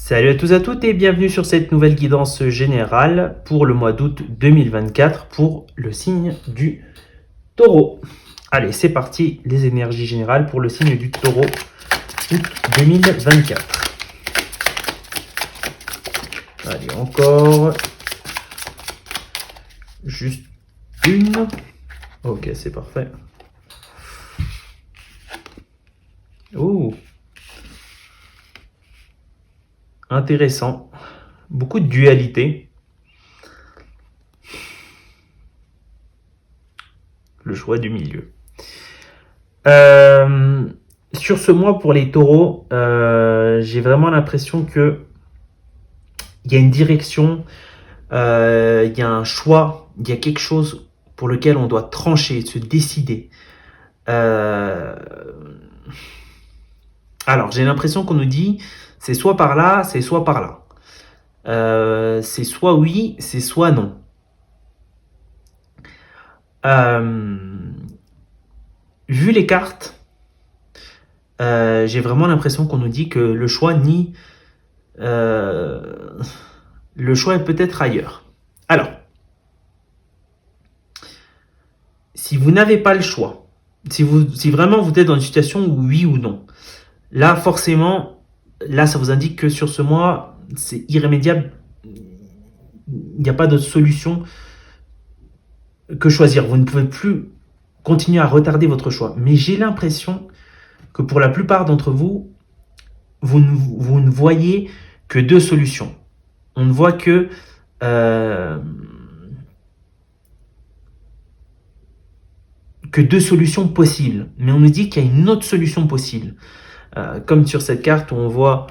Salut à tous et à toutes et bienvenue sur cette nouvelle guidance générale pour le mois d'août 2024 pour le signe du Taureau. Allez, c'est parti, les énergies générales pour le signe du Taureau août 2024. Allez, encore juste une. Ok, c'est parfait. Oh, intéressant. Beaucoup de dualité. Le choix du milieu. Sur ce mois pour les taureaux, j'ai vraiment l'impression que il y a une direction, il y a un choix, il y a quelque chose pour lequel on doit trancher, se décider. Alors, j'ai l'impression qu'on nous dit, c'est soit par là, c'est soit par là. C'est soit oui, c'est soit non. Vu les cartes, j'ai vraiment l'impression qu'on nous dit que le choix le choix est peut-être ailleurs. Alors, si vous n'avez pas le choix, si vraiment vous êtes dans une situation où oui ou non, là forcément, là ça vous indique que sur ce mois, c'est irrémédiable. Il n'y a pas d'autre solution que choisir. Vous ne pouvez plus continuer à retarder votre choix. Mais j'ai l'impression que pour la plupart d'entre vous, vous ne voyez que deux solutions. On ne voit que deux solutions possibles. Mais on nous dit qu'il y a une autre solution possible. Comme sur cette carte où on voit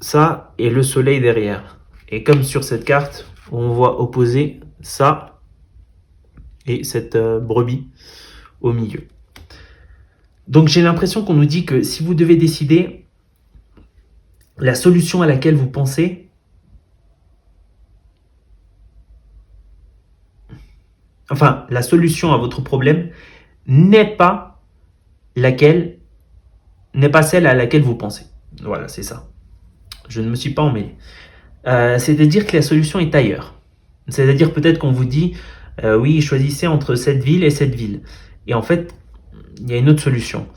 ça et le soleil derrière. Et comme sur cette carte où on voit opposer ça et cette brebis au milieu. Donc j'ai l'impression qu'on nous dit que si vous devez décider, la solution à laquelle vous pensez, enfin la solution à votre problème n'est pas celle à laquelle vous pensez. Voilà, c'est ça. Je ne me suis pas emmêlé. C'est-à-dire que la solution est ailleurs. C'est-à-dire peut-être qu'on vous dit, oui, choisissez entre cette ville et cette ville. Et en fait, il y a une autre solution.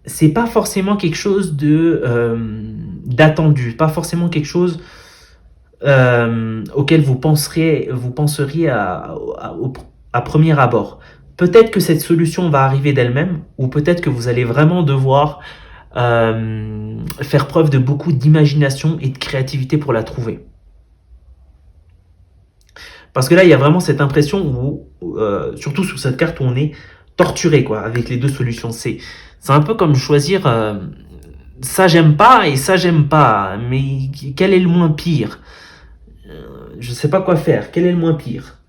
C'est pas forcément quelque chose d'attendu, pas forcément quelque chose auquel vous penseriez à premier abord. Peut-être que cette solution va arriver d'elle-même, ou peut-être que vous allez vraiment devoir faire preuve de beaucoup d'imagination et de créativité pour la trouver. Parce que là, il y a vraiment cette impression où, surtout sur cette carte, où on est torturé, quoi, avec les deux solutions. C'est un peu comme choisir ça j'aime pas et ça j'aime pas. Mais quel est le moins pire? Je sais pas quoi faire. Quel est le moins pire?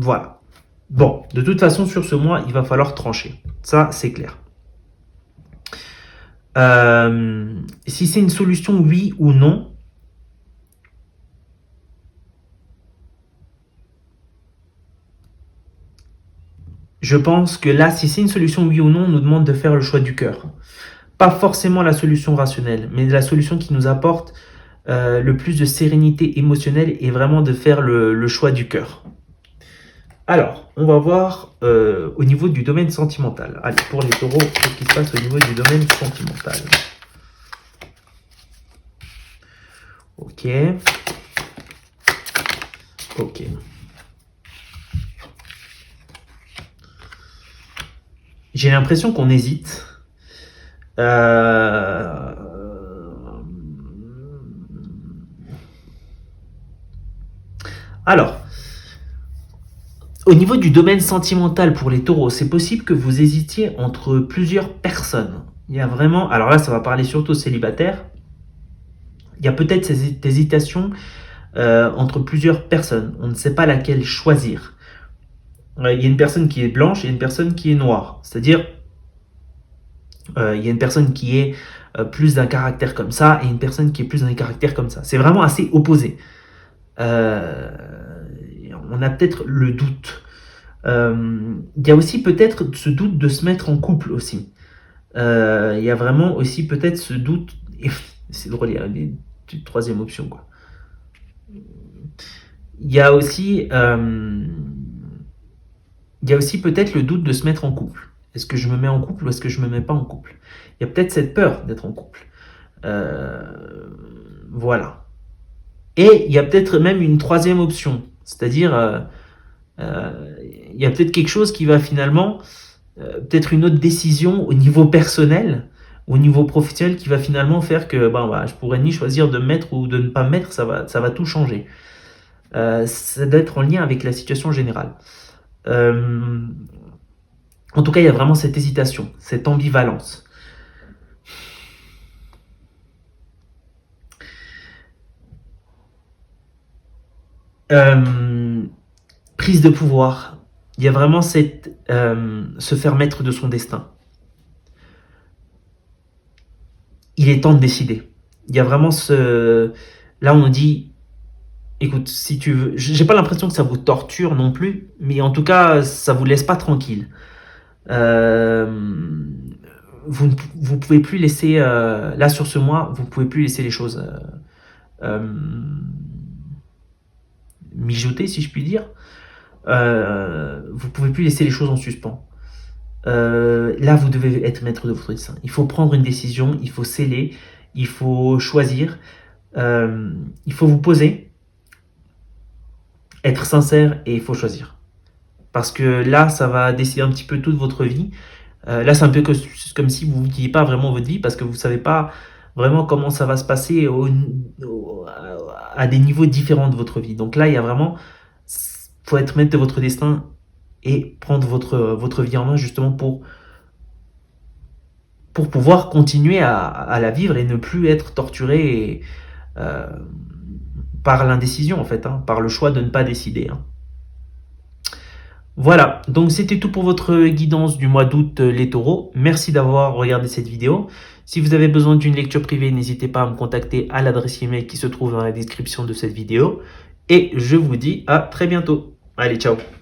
Voilà. Bon, de toute façon, sur ce mois, il va falloir trancher. Ça, c'est clair. Si c'est une solution oui ou non, je pense que là, si c'est une solution oui ou non, on nous demande de faire le choix du cœur. Pas forcément la solution rationnelle, mais la solution qui nous apporte le plus de sérénité émotionnelle et vraiment de faire le choix du cœur. Alors, on va voir au niveau du domaine sentimental. Allez, pour les taureaux, qu'est-ce qui se passe au niveau du domaine sentimental? Ok. Ok. J'ai l'impression qu'on hésite. Alors, au niveau du domaine sentimental pour les taureaux, c'est possible que vous hésitiez entre plusieurs personnes. Il y a vraiment, alors là ça va parler surtout aux célibataires, il y a peut-être cette hésitation entre plusieurs personnes. On ne sait pas laquelle choisir. Il y a une personne qui est blanche et une personne qui est noire. C'est-à-dire, il y a une personne qui est plus d'un caractère comme ça et une personne qui est plus d'un caractère comme ça. C'est vraiment assez opposé. On a peut-être le doute. Il y a aussi peut-être ce doute de se mettre en couple aussi. Il y a vraiment aussi peut-être ce doute. C'est drôle, il y a une troisième option, quoi. Il y a aussi, peut-être le doute de se mettre en couple. Est-ce que je me mets en couple ou est-ce que je me mets pas en couple? Il y a peut-être cette peur d'être en couple. Euh, voilà. Et il y a peut-être même une troisième option, c'est-à-dire il y a peut-être quelque chose qui va finalement, peut-être une autre décision au niveau personnel, au niveau professionnel, qui va finalement faire que je pourrais ni choisir de me mettre ou de ne pas me mettre, ça va tout changer. Ça doit être en lien avec la situation générale. Euh, en tout cas, il y a vraiment cette hésitation, cette ambivalence. Euh, Prise de pouvoir. Il y a vraiment se faire maître de son destin. Il est temps de décider. Il y a vraiment là, on dit, écoute, si tu veux, j'ai pas l'impression que ça vous torture non plus, mais en tout cas, ça vous laisse pas tranquille. Euh, vous pouvez plus laisser, là sur ce mois, vous pouvez plus laisser les choses euh, mijoter, si je puis dire. Vous pouvez plus laisser les choses en suspens. Là, vous devez être maître de votre destin. Il faut prendre une décision, il faut sceller, il faut choisir, il faut vous poser, être sincère et il faut choisir. Parce que là, ça va décider un petit peu toute votre vie. Là, c'est un peu comme si vous ne vouliez pas vraiment votre vie parce que vous ne savez pas vraiment comment ça va se passer à des niveaux différents de votre vie. Donc là, il y a vraiment, faut être maître de votre destin et prendre votre vie en main justement pour pouvoir continuer à la vivre et ne plus être torturé euh, par l'indécision en fait, hein, par le choix de ne pas décider. Hein. Voilà, donc c'était tout pour votre guidance du mois d'août les taureaux. Merci d'avoir regardé cette vidéo. Si vous avez besoin d'une lecture privée, n'hésitez pas à me contacter à l'adresse email qui se trouve dans la description de cette vidéo. Et je vous dis à très bientôt. Allez, ciao.